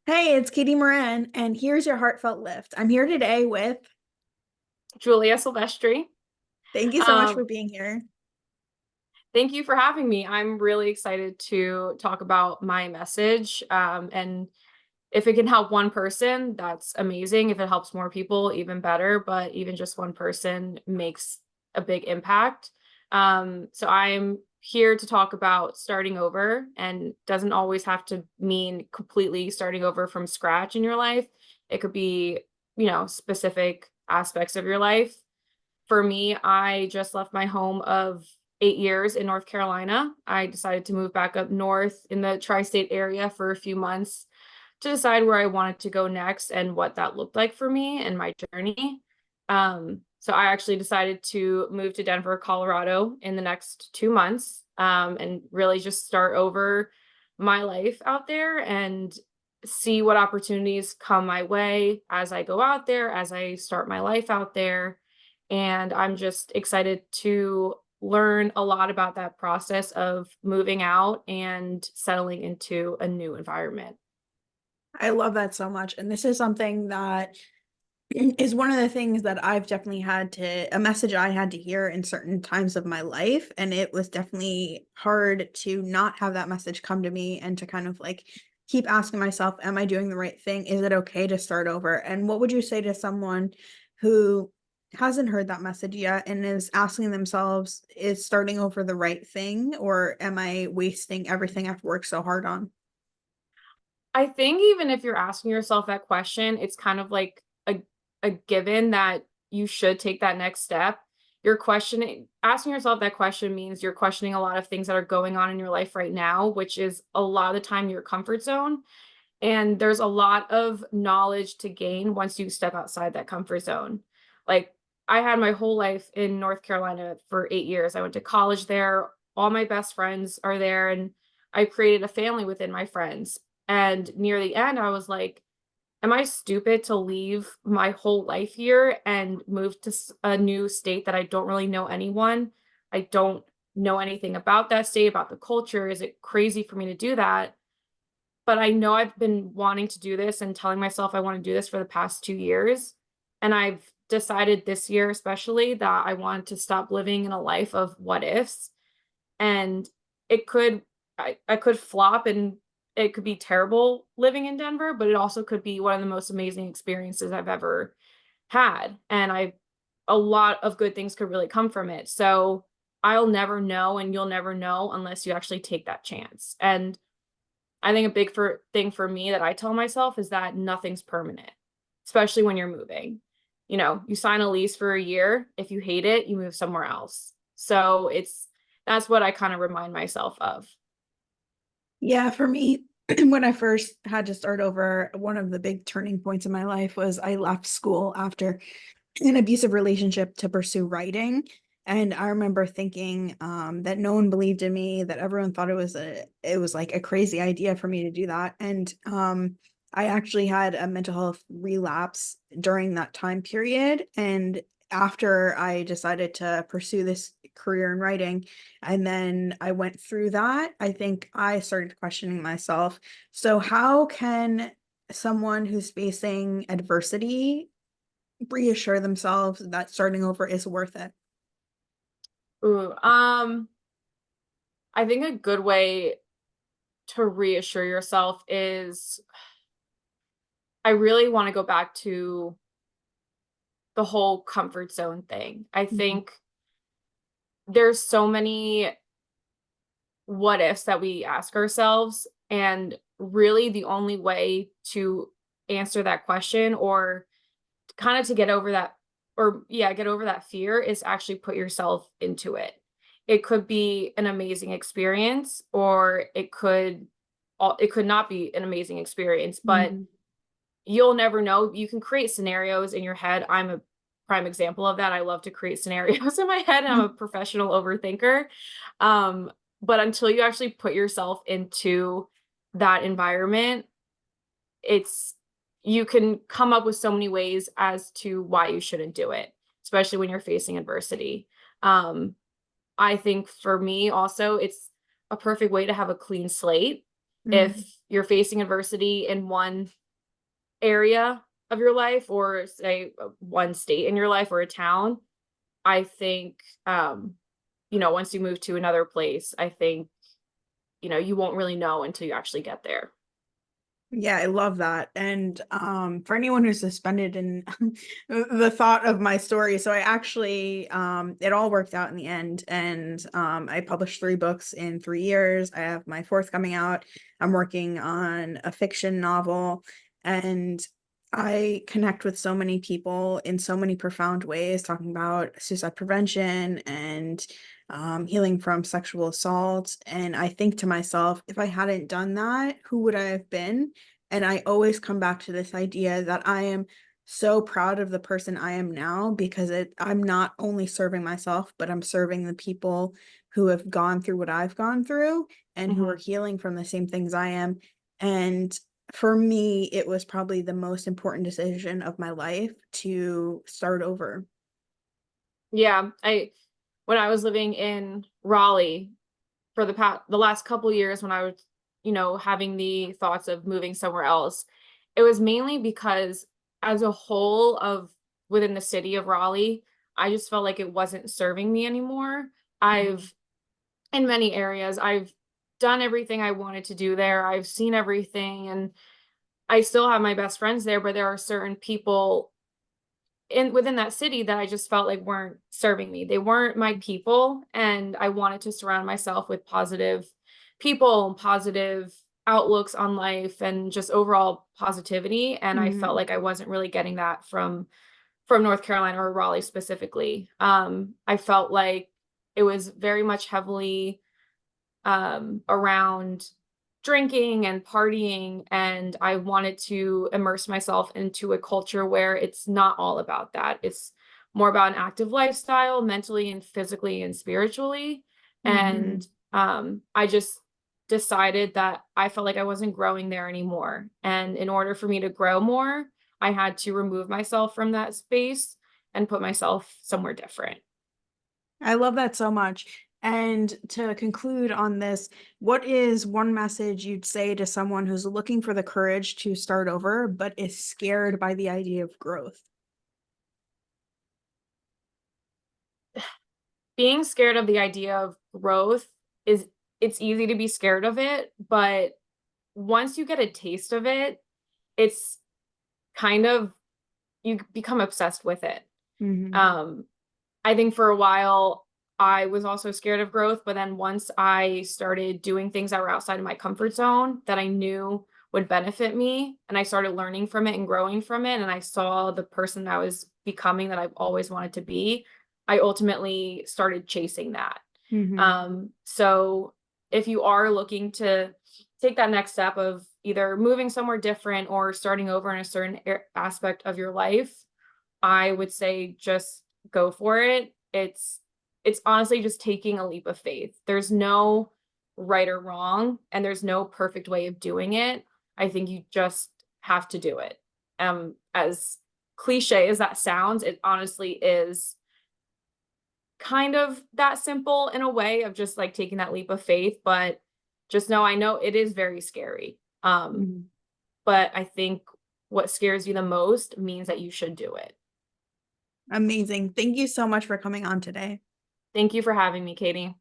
Hey, it's Katie Moran, and here's your heartfelt lift. I'm here today with, Julia Sylvestri. thank you so much Um, for being here. Thank you for having me. I'm really excited to talk about my message. And if it can help one person, that's amazing. If it helps more people, even better. But even just one person makes a big impact. So I'm here to talk about starting over, and doesn't always have to mean completely starting over from scratch in your life. It could be, specific aspects of your life. For me, I just left my home of 8 years in North Carolina. I decided to move back up north in the tri-state area for a few months to decide where I wanted to go next and what that looked like for me and my journey. So I actually decided to move to Denver, Colorado in the next 2 months, and really just start over my life out there and see what opportunities come my way as I go out there, as I start my life out there. And I'm just excited to learn a lot about that process of moving out and settling into a new environment. I love that so much. And this is something that is one of the things that I've definitely a message I had to hear in certain times of my life. And it was definitely hard to not have that message come to me and to kind of like keep asking myself, am I doing the right thing? Is it okay to start over? And what would you say to someone who hasn't heard that message yet and is asking themselves, is starting over the right thing? Or am I wasting everything I've worked so hard on? I think even if you're asking yourself that question, it's kind of like a given that you should take that next step. You're questioning, asking yourself that question means you're questioning a lot of things that are going on in your life right now, which is a lot of the time your comfort zone. And there's a lot of knowledge to gain once you step outside that comfort zone. Like, I had my whole life in North Carolina for 8 years. I went to college there. All my best friends are there, and I created a family within my friends. And near the end, I was like, am I stupid to leave my whole life here and move to a new state that I don't really know anyone? I don't know anything about that state, about the culture. Is it crazy for me to do that? But I know I've been wanting to do this and telling myself I want to do this for the past 2 years. And I've decided this year, especially, that I want to stop living in a life of what ifs. And it could, I could flop and it could be terrible living in Denver, but it also could be one of the most amazing experiences I've ever had. And a lot of good things could really come from it. So I'll never know, and you'll never know unless you actually take that chance. And I think a thing for me that I tell myself is that nothing's permanent, especially when you're moving. You sign a lease for a year. If you hate it, you move somewhere else. So that's what I kind of remind myself of. Yeah, for me, when I first had to start over, one of the big turning points in my life was I left school after an abusive relationship to pursue writing. And I remember thinking that no one believed in me, that everyone thought it was like a crazy idea for me to do that. And I actually had a mental health relapse during that time period. And after I decided to pursue this career in writing, and then I went through that, I think I started questioning myself. So how can someone who's facing adversity reassure themselves that starting over is worth it? Ooh, I think a good way to reassure yourself is, I really want to go back to the whole comfort zone thing. I Mhm. think there's so many what ifs that we ask ourselves. And really, the only way to answer that question, or kind of to get over that, or yeah, get over that fear, is actually put yourself into it. It could be an amazing experience, or it could not be an amazing experience, but Mhm. you'll never know. You can create scenarios in your head. I'm a prime example of that. I love to create scenarios in my head. I'm a professional overthinker. Um, but until you actually put yourself into that environment, it's you can come up with so many ways as to why you shouldn't do it, especially when you're facing adversity. Um, I think for me also, it's a perfect way to have a clean slate. Mm. If you're facing adversity in one area of your life, or say one state in your life or a town, I think, once you move to another place, I think, you won't really know until you actually get there. Yeah, I love that. And for anyone who's suspended in the thought of my story, so I actually it all worked out in the end. And I published 3 books in 3 years. I have my fourth coming out. I'm working on a fiction novel, and I connect with so many people in so many profound ways, talking about suicide prevention and healing from sexual assault. And I think to myself, if I hadn't done that, who would I have been? And I always come back to this idea that I am so proud of the person I am now, because I'm not only serving myself, but I'm serving the people who have gone through what I've gone through and who are Mhm. healing from the same things I am. And for me, it was probably the most important decision of my life to start over. Yeah, when I was living in Raleigh for the last couple years, when I was, having the thoughts of moving somewhere else, it was mainly because as a whole of within the city of Raleigh, I just felt like it wasn't serving me anymore. I've in many areas, I've done everything I wanted to do there. I've seen everything, and I still have my best friends there, but there are certain people within that city that I just felt like weren't serving me. They weren't my people, and I wanted to surround myself with positive people and positive outlooks on life and just overall positivity, and I felt Mhm. like I wasn't really getting that from North Carolina or Raleigh specifically. I felt like it was very much heavily around drinking and partying, and I wanted to immerse myself into a culture where it's not all about that. It's more about an active lifestyle, mentally and physically and spiritually. And Mhm. I just decided that I felt like I wasn't growing there anymore. And in order for me to grow more, I had to remove myself from that space and put myself somewhere different. I love that so much. And to conclude on this, what is one message you'd say to someone who's looking for the courage to start over, but is scared by the idea of growth? Being scared of the idea of growth is it's easy to be scared of it, but once you get a taste of it, it's kind of you become obsessed with it. Mhm. Um, I think for a while I was also scared of growth, but then once I started doing things that were outside of my comfort zone that I knew would benefit me, and I started learning from it and growing from it, and I saw the person I was becoming that I've always wanted to be, I ultimately started chasing that. Mhm. So if you are looking to take that next step of either moving somewhere different or starting over in a certain aspect of your life, I would say just go for it. It's honestly just taking a leap of faith. There's no right or wrong, and there's no perfect way of doing it. I think you just have to do it. As cliche as that sounds, it honestly is kind of that simple in a way of just like taking that leap of faith, but just know I know it is very scary. Mhm. But I think what scares you the most means that you should do it. Amazing. Thank you so much for coming on today. Thank you for having me, Katie.